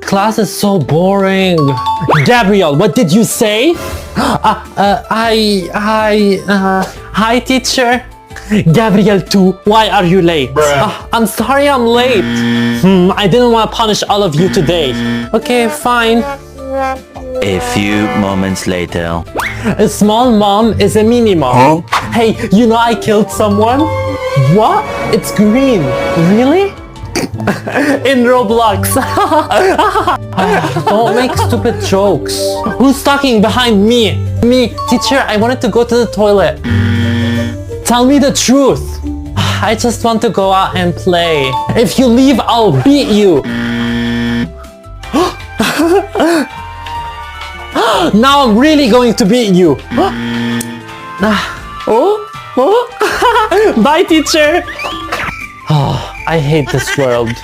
Class is so boring. Gabriel, what did you say? Hi, teacher. Gabriel too. Why are you late? I'm sorry I'm late. I didn't want to punish all of you today. Okay, fine. A few moments later. A small mom is a mini mom. Huh? Hey, you know I killed someone? What? It's green. Really? In Roblox. Don't make stupid jokes. Who's talking behind me? Me. Teacher, I wanted to go to the toilet. Tell me the truth. I just want to go out and play. If you leave, I'll beat you. Now I'm really going to beat you. Bye, teacher. I hate this world.